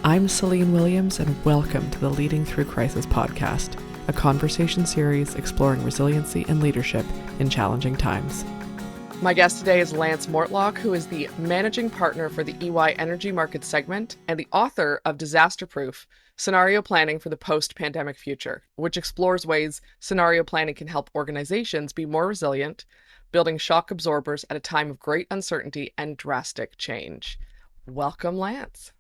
I'm Celine Williams, and welcome to the Leading Through Crisis podcast, a conversation series exploring resiliency and leadership in challenging times. My guest today is Lance Mortlock, who is the managing partner for the EY Energy Market segment and the author of Disaster Proof: Scenario Planning for the Post-Pandemic Future, which explores ways scenario planning can help organizations be more resilient, building shock absorbers at a time of great uncertainty and drastic change. Welcome, Lance.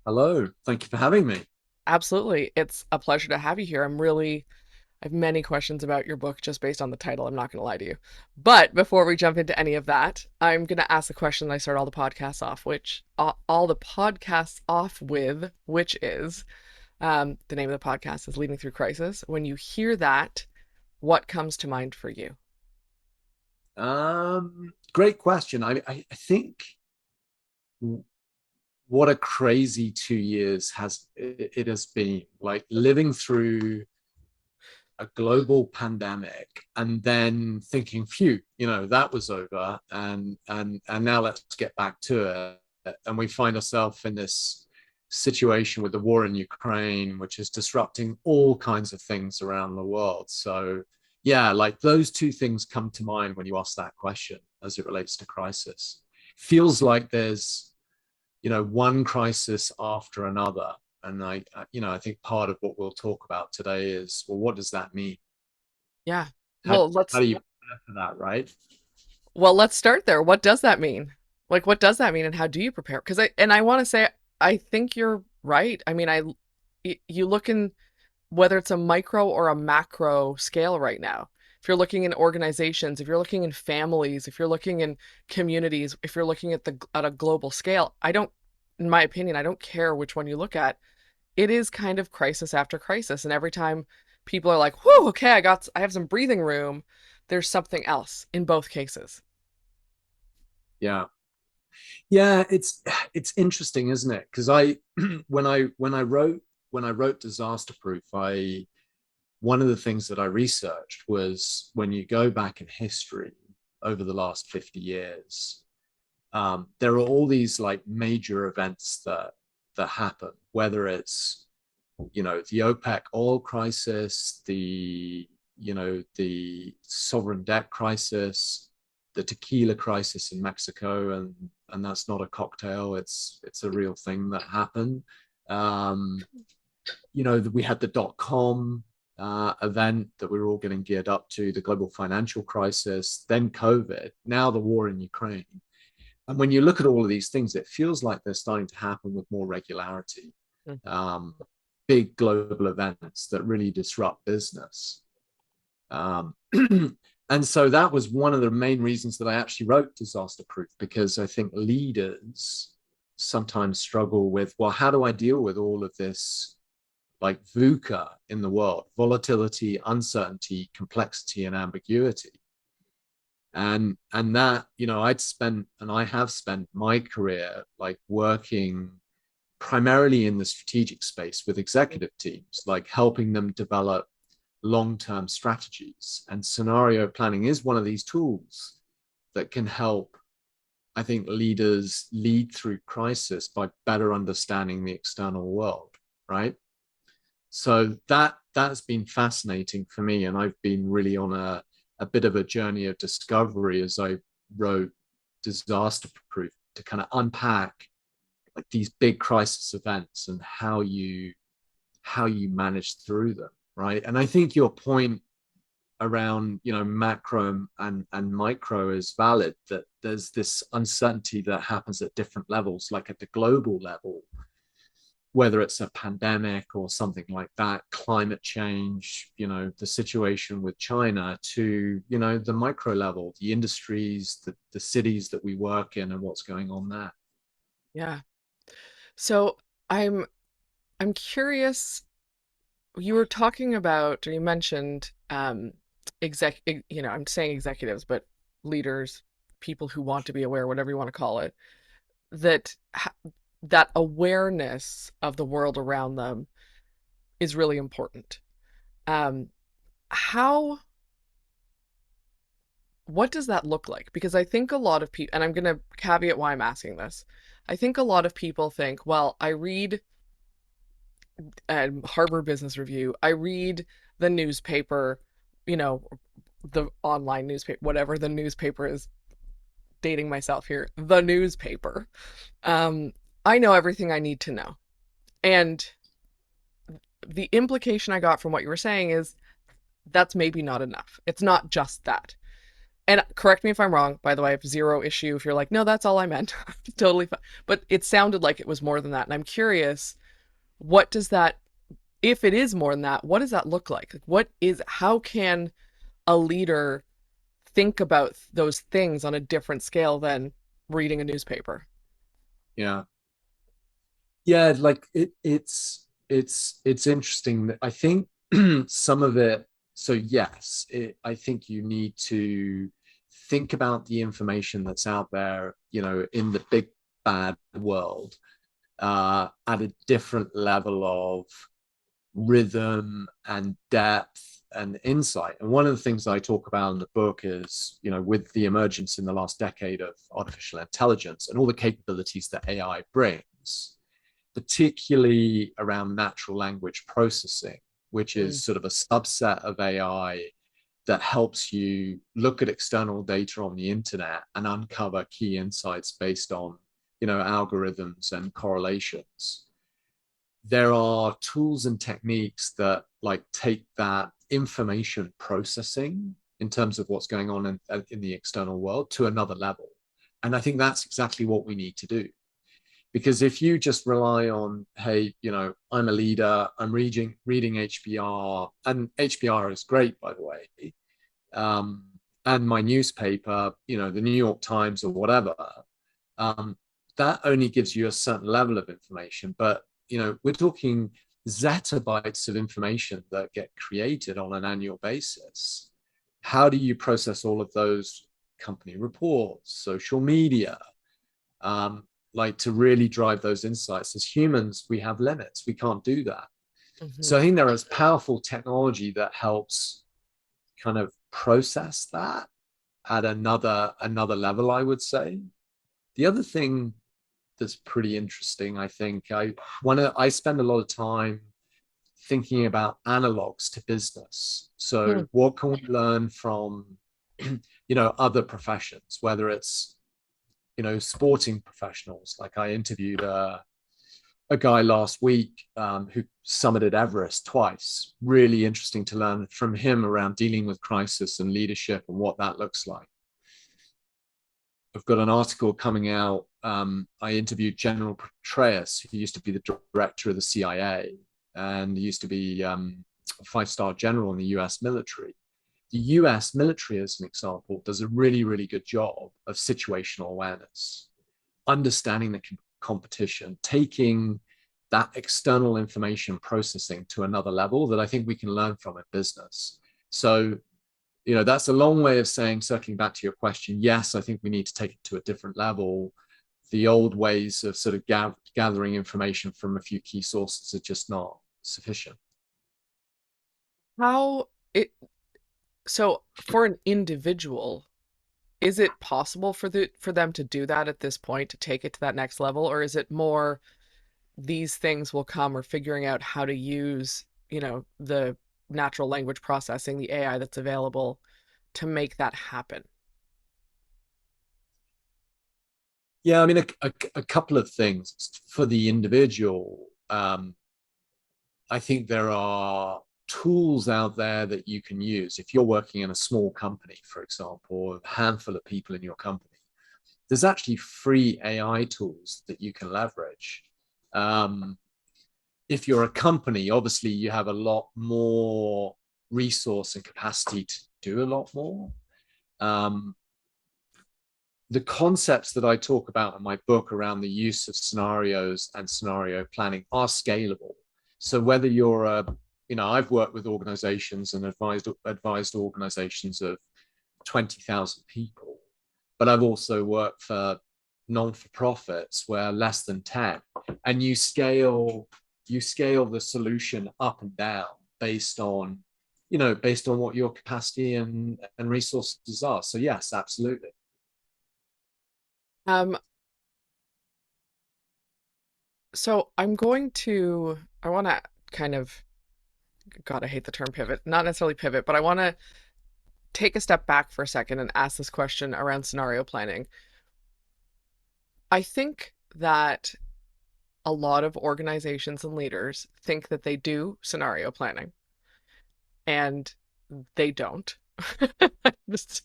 Hello, thank you for having me. Absolutely. It's a pleasure to have you here. I have many questions about your book just based on the title. I'm not going to lie to you. But before we jump into any of that, I'm going to ask the question that I start all the podcasts off, which is the name of the podcast is Leading Through Crisis. When you hear that, what comes to mind for you? Great question. I think what a crazy 2 years it has been, like living through a global pandemic and then thinking, phew, that was over, and now let's get back to it. And we find ourselves in this situation with the war in Ukraine, which is disrupting all kinds of things around the world. So yeah, like those two things come to mind when you ask that question as it relates to crisis. Feels like there's one crisis after another. And I think part of what we'll talk about today is, well, what does that mean? Yeah. How, Well, how do you prepare for that, right? let's start there. What does that mean? Like, what does that mean, and how do you prepare? Because I want to say, I think you're right. I mean, you look in whether it's a micro or a macro scale right now. If you're looking in organizations, if you're looking in families, if you're looking in communities, if you're looking at a global scale, in my opinion, I don't care which one you look at. It is kind of crisis after crisis, and every time people are like, "Whoa, okay, I have some breathing room," there's something else in both cases. Yeah. Yeah, it's interesting, isn't it? Because I when I wrote Disaster Proof, I one of the things that I researched was when you go back in history over the last 50 years, there are all these like major events that happen, whether it's the OPEC oil crisis, the sovereign debt crisis, the tequila crisis in Mexico, and that's not a cocktail; it's a real thing that happened. Um, we had the dot-com event that we were all getting geared up to, the global financial crisis, then COVID, now the war in Ukraine. And when you look at all of these things, it feels like they're starting to happen with more regularity. Mm. Um, Big global events that really disrupt business. Um, and so that was one of the main reasons that I actually wrote Disaster Proof, because I think leaders sometimes struggle with, well, how do I deal with all of this like VUCA in the world: volatility, uncertainty, complexity, and ambiguity. And that, I have spent my career like working primarily in the strategic space with executive teams, like helping them develop long-term strategies. And scenario planning is one of these tools that can help, I think, leaders lead through crisis by better understanding the external world, right? So that's been fascinating for me, and I've been really on a bit of a journey of discovery as I wrote Disaster Proof, to kind of unpack like these big crisis events and how you manage through them, right? And I think your point around macro and micro is valid, that there's this uncertainty that happens at different levels, like at the global level, whether it's a pandemic or something like that, climate change, the situation with China, to the micro level, the industries, the cities that we work in, and what's going on there. Yeah. So I'm I'm curious. You were talking about, or you mentioned, I'm saying executives, but leaders, people who want to be aware, whatever you want to call it, that that awareness of the world around them is really important. Um, how, what does that look like? Because I think a lot of people, and I'm going to caveat why I'm asking this. I think a lot of people think, well, I read Harvard Business Review. I read the newspaper, you know, the online newspaper, whatever the newspaper is, dating myself here, the newspaper. Um, I know everything I need to know. And the implication I got from what you were saying is that's maybe not enough. It's not just that. And correct me if I'm wrong, by the way, I have zero issue if you're like, no, that's all I meant. Totally fine. But it sounded like it was more than that. And I'm curious, what does that, if it is more than that, what does that look like? How can a leader think about those things on a different scale than reading a newspaper? Yeah. Yeah, like it's interesting that I think some of it, so yes, I think you need to think about the information that's out there, in the big bad world, at a different level of rhythm and depth and insight. And one of the things I talk about in the book is, with the emergence in the last decade of artificial intelligence and all the capabilities that AI brings, particularly around natural language processing, which Mm, is sort of a subset of AI that helps you look at external data on the internet and uncover key insights based on, algorithms and correlations. There are tools and techniques that like take that information processing in terms of what's going on in the external world to another level. And I think that's exactly what we need to do. Because if you just rely on, hey, I'm a leader, I'm reading HBR, and HBR is great, by the way, um, and my newspaper, the New York Times or whatever, um, that only gives you a certain level of information. But we're talking zettabytes of information that get created on an annual basis. How do you process all of those company reports, social media, um, like to really drive those insights? As humans, we have limits. We can't do that. So hmm I think there is powerful technology that helps kind of process that at another level, I would say. The other thing that's pretty interesting, I think, I spend a lot of time thinking about analogs to business. Hmm. So what can we learn from other professions, whether it's sporting professionals. Like I interviewed a guy last week who summited Everest twice. Really interesting to learn from him around dealing with crisis and leadership and what that looks like. I've got an article coming out. I interviewed General Petraeus, who used to be the director of the CIA and used to be a five-star general in the US military. The US military, as an example, does a really, really good job of situational awareness, understanding the competition, taking that external information processing to another level that I think we can learn from in business. So, that's a long way of saying, circling back to your question, yes, I think we need to take it to a different level. The old ways of sort of gathering information from a few key sources are just not sufficient. How it so for an individual, is it possible for them to do that at this point to take it to that next level, or is it more these things will come or figuring out how to use, the natural language processing, the AI that's available to make that happen? Yeah, I mean, a couple of things for the individual. I think there are tools out there that you can use. If you're working in a small company, for example, or a handful of people in your company, there's actually free AI tools that you can leverage. Um, if you're a company, obviously you have a lot more resource and capacity to do a lot more. Um, the concepts that I talk about in my book around the use of scenarios and scenario planning are scalable. So whether you're I've worked with organizations and advised organizations of 20,000 people, but I've also worked for non-for-profits where less than 10, and you scale the solution up and down based on what your capacity and resources are. So yes, absolutely. Um, so I'm going to I want to kind of, God, I hate the term pivot, not necessarily pivot, but I want to take a step back for a second and ask this question around scenario planning. I think that a lot of organizations and leaders think that they do scenario planning and they don't. I'm just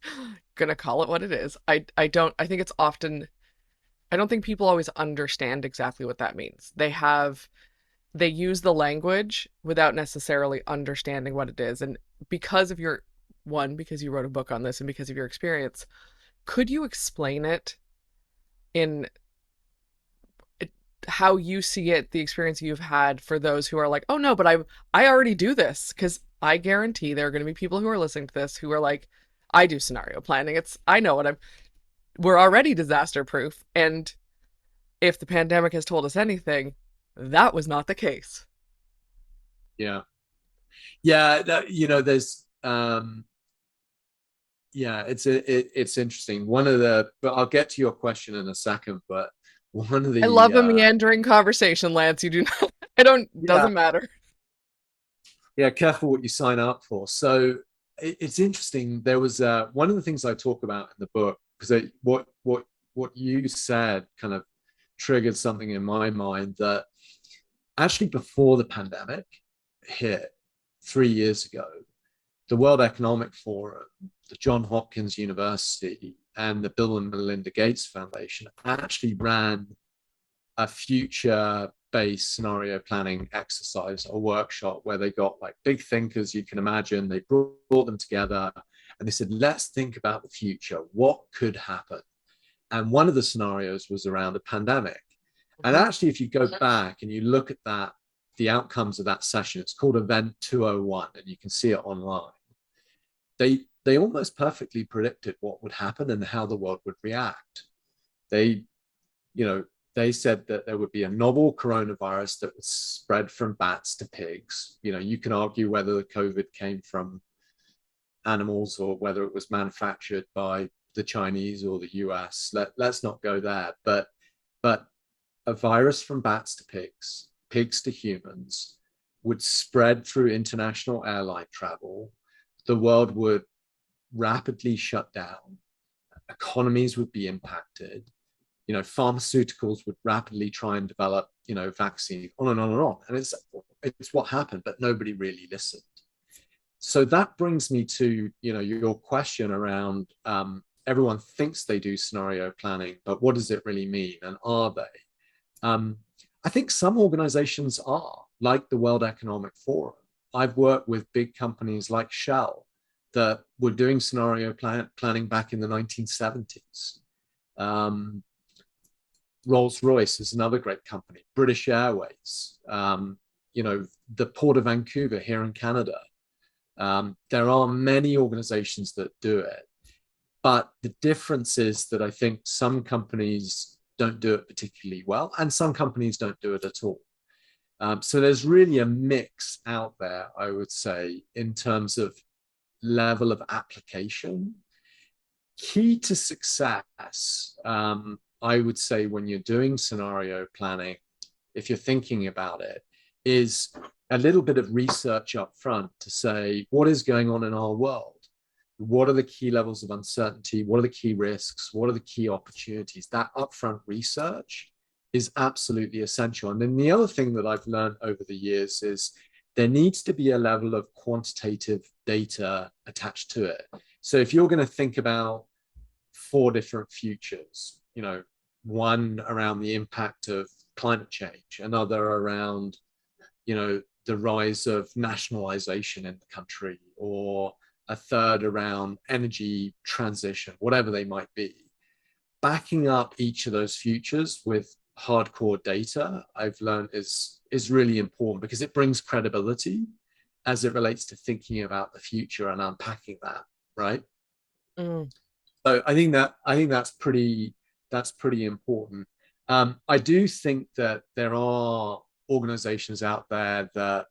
gonna call it what it is. I don't I think it's often I don't think people always understand exactly what that means. They use the language without necessarily understanding what it is. And because of your one, because you wrote a book on this and because of your experience, could you explain it in how you see it, the experience you've had for those who are like, oh no, but I already do this, because I guarantee there are going to be people who are listening to this who are like, I do scenario planning. I know what I'm. We're already disaster proof, and if the pandemic has told us anything, that was not the case. Yeah, yeah. There's yeah, it's interesting. But I'll get to your question in a second. But one of I the love a meandering conversation, Lance. You do not. I don't. yeah, Doesn't matter. yeah, careful what you sign up for. So it's interesting. There was one of the things I talk about in the book, because what you said kind of triggered something in my mind, that actually before the pandemic hit 3 years ago, the World Economic Forum, the John Hopkins University, and the Bill and Melinda Gates Foundation actually ran a future based scenario planning exercise or workshop where they got like big thinkers you can imagine. They brought them together and they said, let's think about the future. What could happen? And one of the scenarios was around a pandemic. And Mhm. actually, if you go back and you look at that, the outcomes of that session, it's called Event 201, and you can see it online. They almost perfectly predicted what would happen and how the world would react. They, you know, they said that there would be a novel coronavirus that would spread from bats to pigs. You can argue whether the COVID came from animals or whether it was manufactured by the Chinese or the US. Let's not go there. But a virus from bats to pigs, pigs to humans, would spread through international airline travel. The world would rapidly shut down. Economies would be impacted. Pharmaceuticals would rapidly try and develop, vaccine, on and on and on. And it's what happened, but nobody really listened. So that brings me to, your question around everyone thinks they do scenario planning, but what does it really mean? And are they? Um, I think some organizations are, like the World Economic Forum. I've worked with big companies like Shell that were doing scenario planning back in the 1970s. Um, Rolls-Royce is another great company, British Airways, the Port of Vancouver here in Canada. There are many organizations that do it, but the difference is that I think some companies don't do it particularly well, and some companies don't do it at all. So there's really a mix out there, I would say, in terms of level of application. Key to success, I would say, when you're doing scenario planning, if you're thinking about it, is a little bit of research up front to say, what is going on in our world? What are the key levels of uncertainty? What are the key risks? What are the key opportunities? That upfront research is absolutely essential. And then the other thing that I've learned over the years is there needs to be a level of quantitative data attached to it. So if you're going to think about 4 different futures, one around the impact of climate change, another around, the rise of nationalization in the country, or a third around energy transition, whatever they might be. Backing up each of those futures with hardcore data, I've learned is really important because it brings credibility as it relates to thinking about the future and unpacking that, right? Mm. So I think that's pretty important. I do think that there are organizations out there that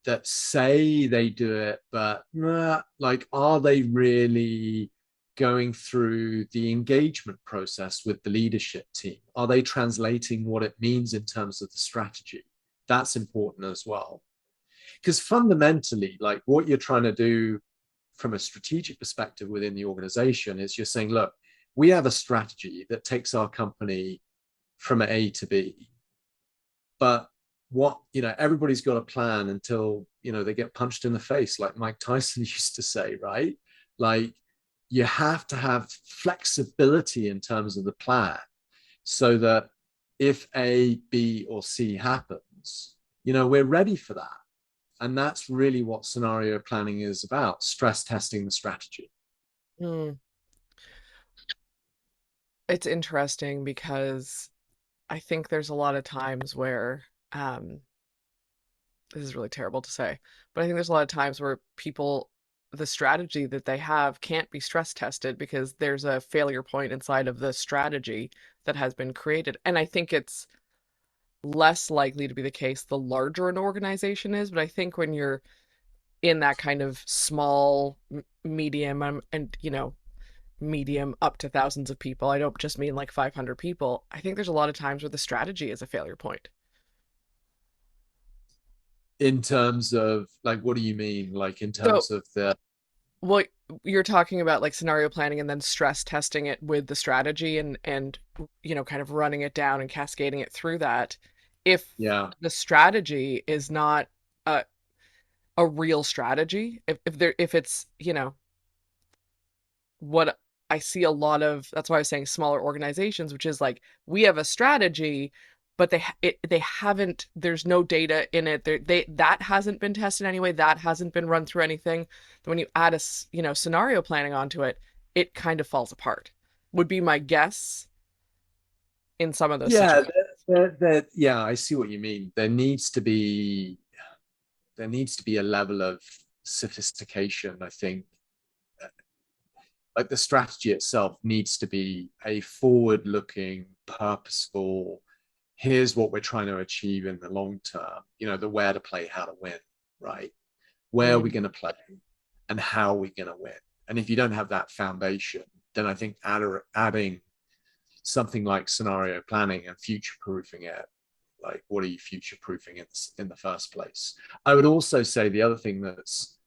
that say they do it, but like, are they really going through the engagement process with the leadership team? Are they translating what it means in terms of the strategy? That's important as well. Because fundamentally, like what you're trying to do from a strategic perspective within the organization is you're saying, look, we have a strategy that takes our company from A to B, but what, everybody's got a plan until they get punched in the face, like Mike Tyson used to say, right? Like you have to have flexibility in terms of the plan so that if A, B, or C happens, we're ready for that. And that's really what scenario planning is about, stress testing the strategy. Hmm. It's interesting because I think there's a lot of times where, this is really terrible to say, but I think there's a lot of times where people, the strategy that they have can't be stress tested because there's a failure point inside of the strategy that has been created. And I think it's less likely to be the case the larger an organization is, but I think when you're in that kind of small, medium, and medium up to thousands of people, I don't just mean like 500 people. I think there's a lot of times where the strategy is a failure point. In terms of like, what do you mean? Like in So, terms of the, well, you're talking about like scenario planning and then stress testing it with the strategy and kind of running it down and cascading it through that. If yeah. the strategy is not a a real strategy, if it's, what I see a lot of, that's why I was saying smaller organizations, which is like we have a strategy, but they haven't, there's no data in it. That hasn't been tested anyway. That hasn't been run through anything. Then when you add scenario planning onto it, it kind of falls apart. Would be my guess in some of those Yeah, situations. yeah, I see what you mean. There needs to be a level of sophistication, I think. Like the strategy itself needs to be a forward looking, purposeful, here's what we're trying to achieve in the long term, the where to play, how to win, right? Where are we Mm, going to play and how are we going to win? And if you don't have that foundation, then I think adding something like scenario planning and future proofing it, like what are you future proofing in the first place? I would also say the other thing that's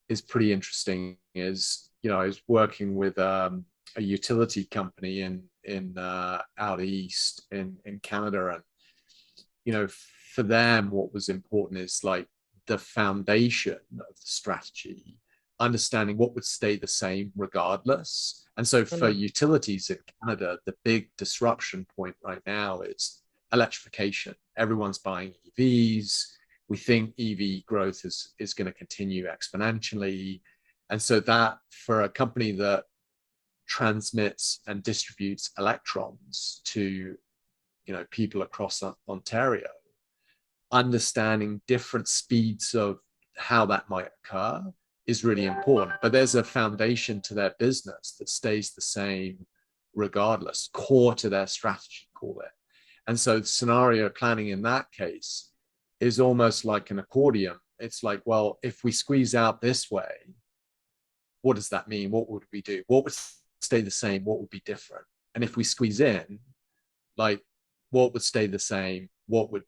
is pretty interesting is, I was working with a utility company in out east in Canada, and for them, what was important is like the foundation of the strategy, understanding what would stay the same regardless. And so for mm, utilities in Canada, the big disruption point right now is electrification. Everyone's buying EVs. We think EV growth is going to continue exponentially. And so that for a company that transmits and distributes electrons to people across Ontario, understanding different speeds of how that might occur is really important. But there's a foundation to their business that stays the same regardless, core to their strategy, call it. And so scenario planning in that case is almost like an accordion. It's like, well, if we squeeze out this way, what does that mean? What would we do? What would stay the same? What would be different? And if we squeeze in, like what would stay the same? What would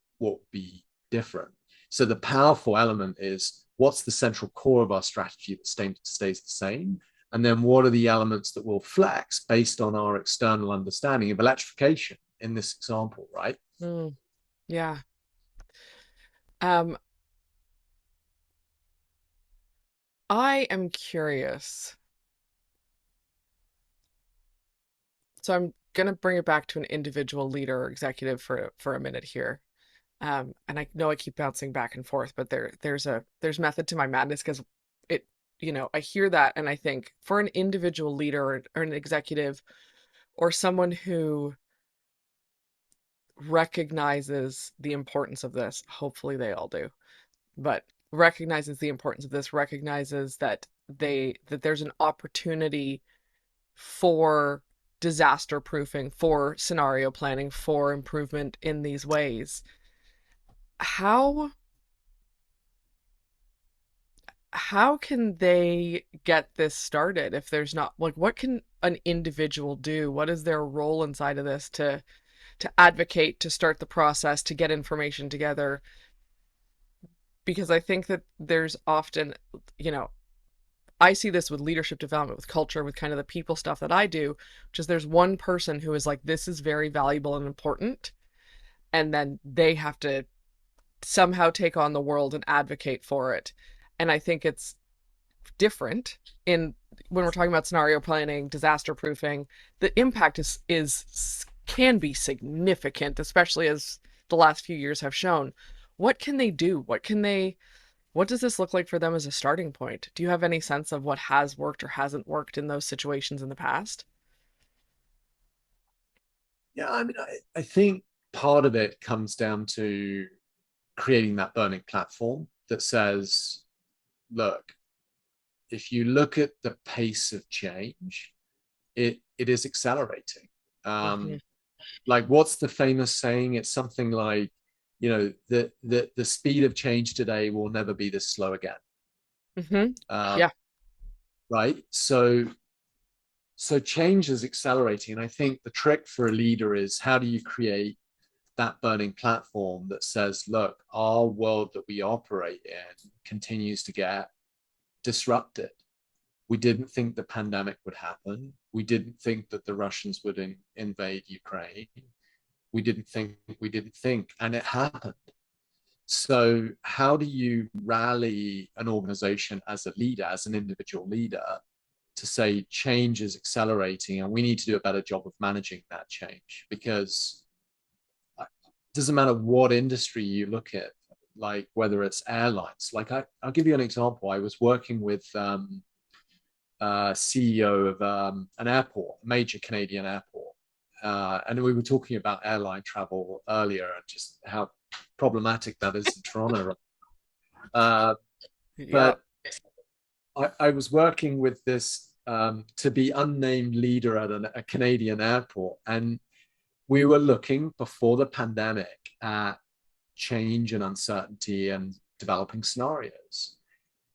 be different? So the powerful element is what's the central core of our strategy that stays the same? And then what are the elements that will flex based on our external understanding of electrification in this example, right? mm, yeah. Um, I am curious. So I'm gonna bring it back to an individual leader or executive for a minute here. And I know I keep bouncing back and forth, but there's method to my madness because it, I hear that and I think for an individual leader or an executive or someone who recognizes the importance of this, hopefully they all do, but recognizes the importance of this, recognizes that there's an opportunity for disaster proofing, for scenario planning, for improvement in these ways. How how can they get this started if there's not, like, what can an individual do? What is their role inside of this to advocate, to start the process, to get information together, because I think that there's often, you know, I see this with leadership development, with culture, with kind of the people stuff that I do, which is there's one person who is like, this is very valuable and important. And then they have to somehow take on the world and advocate for it. And I think it's different in when we're talking about scenario planning, disaster proofing. The impact is can be significant, especially as the last few years have shown. What can they do? What does this look like for them as a starting point? Do you have any sense of what has worked or hasn't worked in those situations in the past? Yeah, I mean, I think part of it comes down to creating that burning platform that says, look, if you look at the pace of change, it is accelerating. Mm-hmm. Like, what's the famous saying? It's something like, the speed of change today will never be this slow again. Mm-hmm. Uh, Yeah. right. So change is accelerating. And I think the trick for a leader is, how do you create that burning platform that says, look, our world that we operate in continues to get disrupted. We didn't think the pandemic would happen. We didn't think that the Russians would invade Ukraine. We didn't think, and it happened. So, how do you rally an organization as a leader, as an individual leader, to say change is accelerating and we need to do a better job of managing that change? Because it doesn't matter what industry you look at, like whether it's airlines. Like, I'll give you an example. I was working with CEO of an airport, a major Canadian airport. And we were talking about airline travel earlier and just how problematic that is in Toronto. Uh, Yeah. but I was working with this to be unnamed leader at a Canadian airport. And we were looking before the pandemic at change and uncertainty and developing scenarios.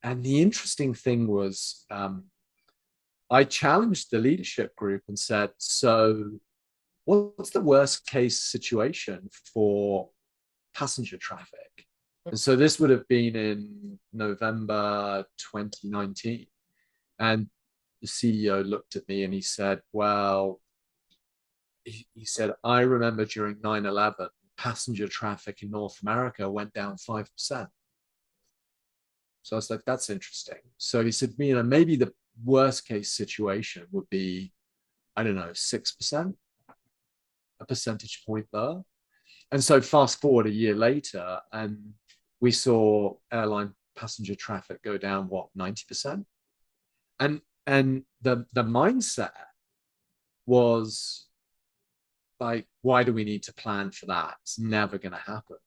And the interesting thing was, I challenged the leadership group and said, so what's the worst case situation for passenger traffic? And so this would have been in November 2019. And the CEO looked at me and he said, well, he said, I remember during 9/11, passenger traffic in North America went down 5%. So I was like, that's interesting. So he said, maybe the worst case situation would be, I don't know, 6%, a percentage point there. And so fast forward a year later, and we saw airline passenger traffic go down, what, 90%? And the mindset was like, why do we need to plan for that? It's never going to happen.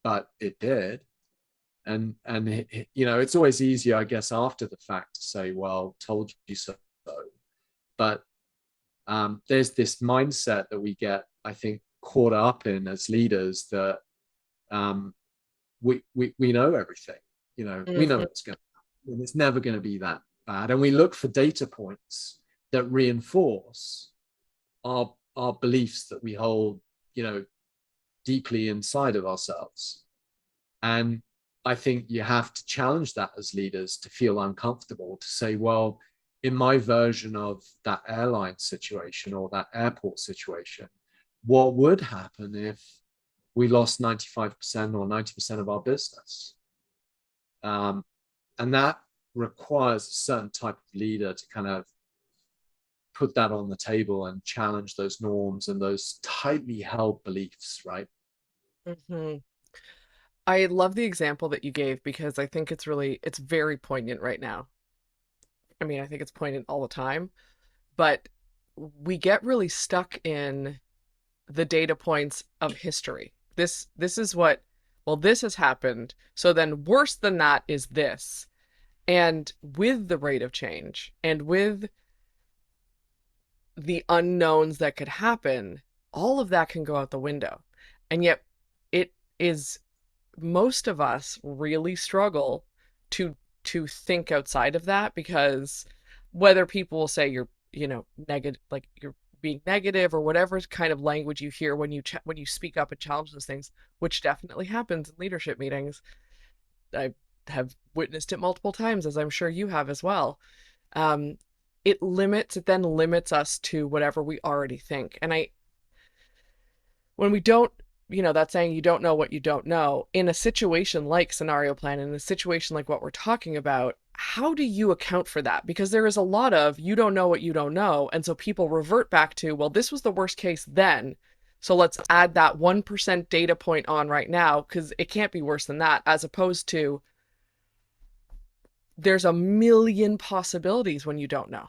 But it did. And it's always easier, I guess, after the fact to say, well, told you so. But there's this mindset that we get, I think, caught up in as leaders, that um, we know everything. We know Mm-hmm. what's going to happen, and it's never going to be that bad. And we look for data points that reinforce our beliefs that we hold, deeply inside of ourselves. And I think you have to challenge that as leaders, to feel uncomfortable, to say, well, in my version of that airline situation or that airport situation, what would happen if we lost 95% or 90% of our business? Um, and that requires a certain type of leader to kind of put that on the table and challenge those norms and those tightly held beliefs, right? Mm-hmm. I love the example that you gave because I think it's very poignant right now. I mean, I think it's poignant all the time, but we get really stuck in the data points of history. This is what, well, this has happened. So then worse than that is this. And with the rate of change and with the unknowns that could happen, all of that can go out the window. And yet it is most of us really struggle to think outside of that because whether people will say you're, negative, like you're being negative or whatever kind of language you hear when you speak up and challenge those things, which definitely happens in leadership meetings, I have witnessed it multiple times, as I'm sure you have as well. Um, it then limits us to whatever we already think. And when we don't, that saying, you don't know what you don't know, in a situation like scenario plan, in a situation like what we're talking about, how do you account for that? Because there is a lot of you don't know what you don't know. And so people revert back to, well, this was the worst case then. So let's add that 1% data point on right now because it can't be worse than that, as opposed to there's a million possibilities when you don't know.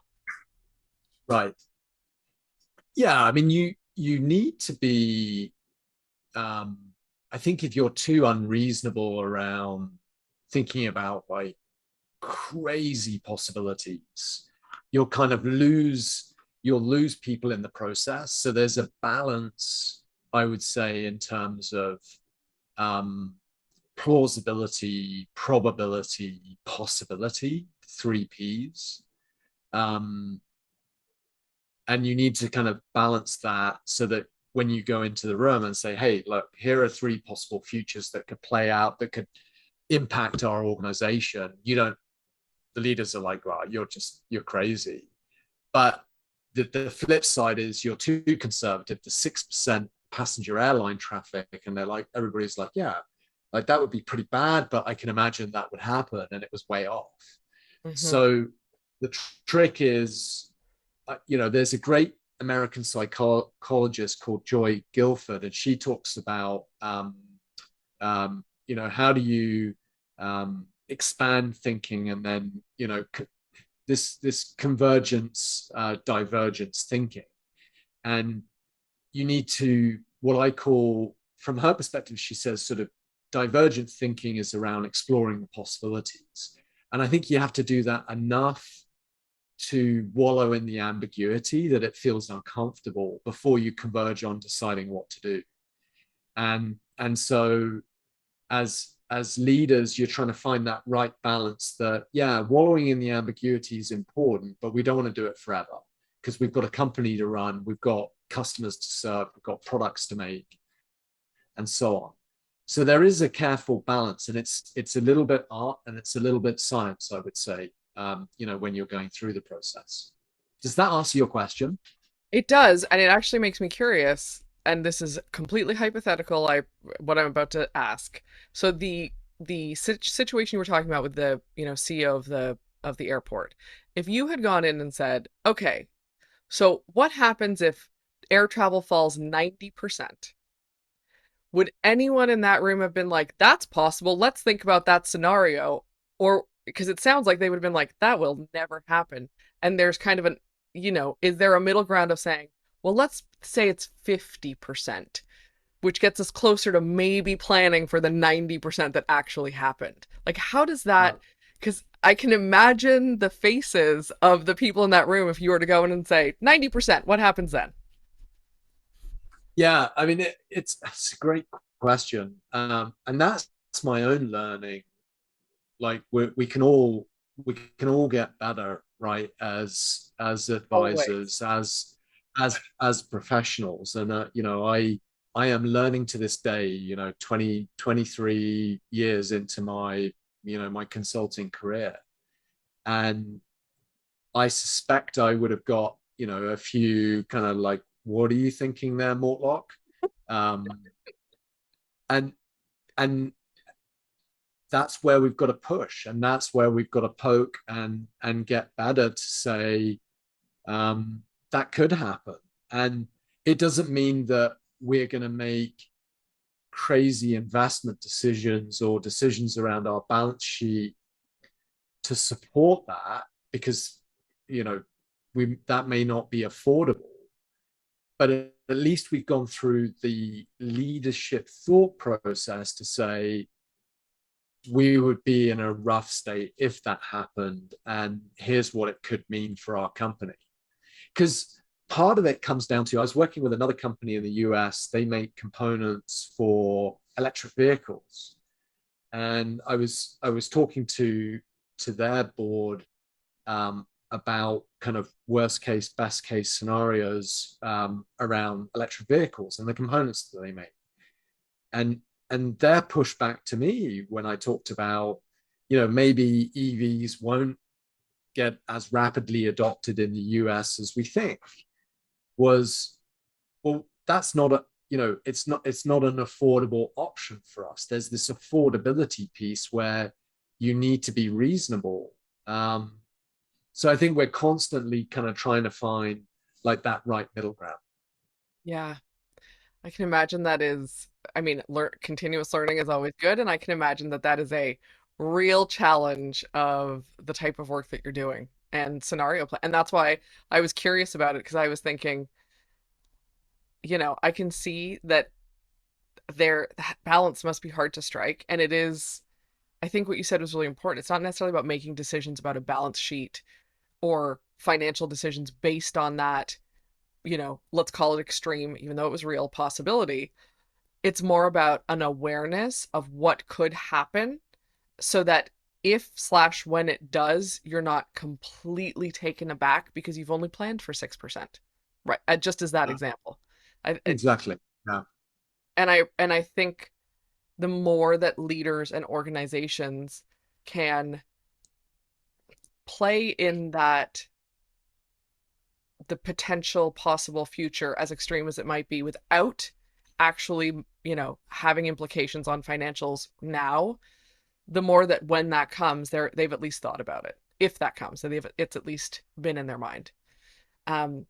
Right. Yeah, I mean, you need to be. Um, I think if you're too unreasonable around thinking about like crazy possibilities, you'll lose people in the process. So there's a balance, I would say, in terms of um, plausibility, probability, possibility, three P's. Um, and you need to kind of balance that so that when you go into the room and say, hey, look, here are three possible futures that could play out, that could impact our organization. You don't, the leaders are like, well, you're crazy. But the flip side is you're too conservative. The 6% passenger airline traffic, and they're like, everybody's like, yeah, like that would be pretty bad, but I can imagine that would happen, and it was way off. Mm-hmm. So the trick is, there's a great American psychologist called Joy Guilford, and she talks about, how do you expand thinking, and then, this convergence, divergence thinking. And you need to, what I call, from her perspective, she says sort of divergent thinking is around exploring the possibilities. And I think you have to do that enough to wallow in the ambiguity that it feels uncomfortable before you converge on deciding what to do. And so as leaders, you're trying to find that right balance that, yeah, wallowing in the ambiguity is important, but we don't want to do it forever because we've got a company to run, we've got customers to serve, we've got products to make, and so on. So there is a careful balance, and it's a little bit art and it's a little bit science, I would say, when you're going through the process. Does that answer your question? It does, and it actually makes me curious. And this is completely hypothetical. What I'm about to ask. So the situation you were talking about with the CEO of the airport. If you had gone in and said, okay, so what happens if air travel falls 90%? Would anyone in that room have been like, that's possible, let's think about that scenario? Or because it sounds like they would have been like, that will never happen. And there's kind of is there a middle ground of saying, well, let's say it's 50%, which gets us closer to maybe planning for the 90% that actually happened? Like, how does that, Right. because I can imagine the faces of the people in that room if you were to go in and say 90%, what happens then? Yeah, I mean, it's a great question, and that's my own learning. Like we can all get better, right? As Always. advisors, as professionals, and I am learning to this day. 23 years into my consulting career, and I suspect I would have got a few kind of like, what are you thinking there, Mortlock? Um, and and that's where we've got to push, and that's where we've got to poke and get better to say, that could happen. And it doesn't mean that we're going to make crazy investment decisions or decisions around our balance sheet to support that, because you know we that may not be affordable. But at least we've gone through the leadership thought process to say we would be in a rough state if that happened, and here's what it could mean for our company. Because part of it comes down to, I was working with another company in the US. They make components for electric vehicles, and I was talking to their board, about kind of worst case, best case scenarios, around electric vehicles and the components that they make. And their pushback to me when I talked about, maybe EVs won't get as rapidly adopted in the US as we think, was, well, that's not a, it's not an affordable option for us. There's this affordability piece where you need to be reasonable. So I think we're constantly kind of trying to find like that right middle ground. Yeah, I can imagine that is, I mean, continuous learning is always good, and I can imagine that that is a real challenge of the type of work that you're doing and scenario plan. And that's why I was curious about it because I was thinking, I can see that that balance must be hard to strike, and it is. I think what you said was really important. It's not necessarily about making decisions about a balance sheet or financial decisions based on that, let's call it extreme, even though it was real possibility. It's more about an awareness of what could happen so that if slash when it does, you're not completely taken aback because you've only planned for 6%. Right. Just as that Yeah, example. exactly. Yeah. And I think the more that leaders and organizations can play in that the potential possible future, as extreme as it might be, without actually, having implications on financials now, the more that when that comes, they've at least thought about it. If that comes, so it's at least been in their mind. Um,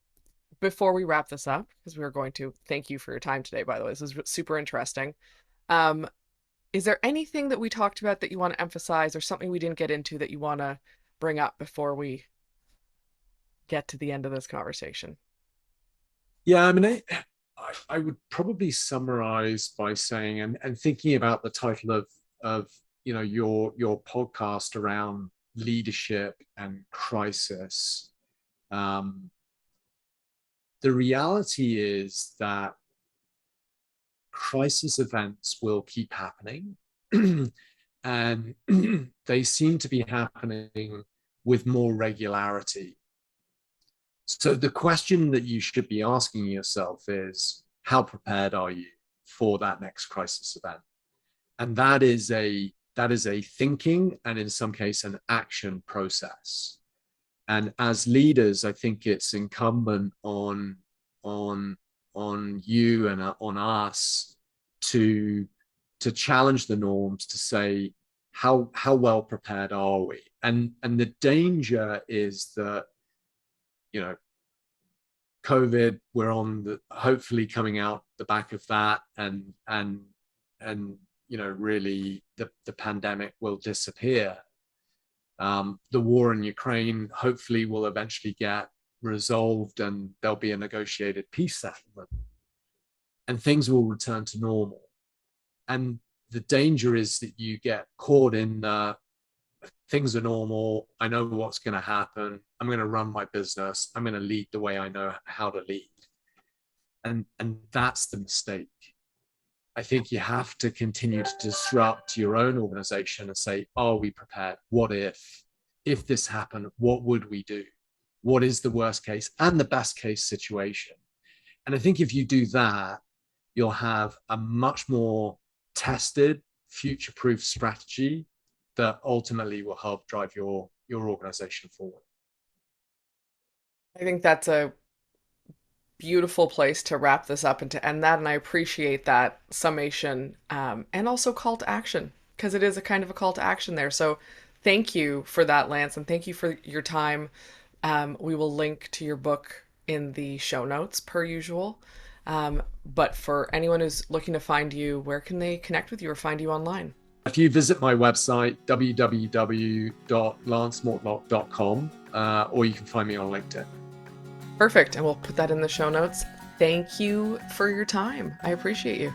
Before we wrap this up, because we are going to thank you for your time today, by the way, this is super interesting. Um, is there anything that we talked about that you want to emphasize, or something we didn't get into that you want to bring up before we get to the end of this conversation? Yeah, I mean, I would probably summarize by saying, and thinking about the title of your podcast around leadership and crisis. Um, the reality is that crisis events will keep happening, and they seem to be happening with more regularity. So the question that you should be asking yourself is, how prepared are you for that next crisis event? And that is a thinking and in some case an action process. And as leaders, I think it's incumbent on on you and on us to challenge the norms, to say how well prepared are we? And the danger is that, you know, COVID, we're on the hopefully coming out the back of that, and really the pandemic will disappear. The war in Ukraine hopefully will eventually get resolved, and there'll be a negotiated peace settlement, and things will return to normal. And the danger is that you get caught in things are normal. I know what's going to happen. I'm going to run my business. I'm going to lead the way I know how to lead. And that's the mistake. I think you have to continue to disrupt your own organization and say, are we prepared? What if this happened, what would we do? What is the worst case and the best case situation? And I think if you do that, you'll have a much more tested, future-proof strategy that ultimately will help drive your organization forward. I think that's a beautiful place to wrap this up and to end that. And I appreciate that summation, and also call to action, because it is a kind of a call to action there. So thank you for that, Lance, and thank you for your time. We will link to your book in the show notes per usual. But for anyone who's looking to find you, where can they connect with you or find you online? If you visit my website, www.lancemortlock.com, or you can find me on LinkedIn. Perfect. And we'll put that in the show notes. Thank you for your time. I appreciate you.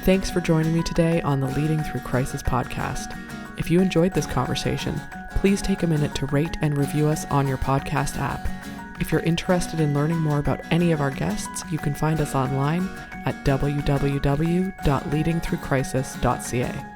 Thanks for joining me today on the Leading Through Crisis podcast. If you enjoyed this conversation, please take a minute to rate and review us on your podcast app. If you're interested in learning more about any of our guests, you can find us online at www.leadingthroughcrisis.ca.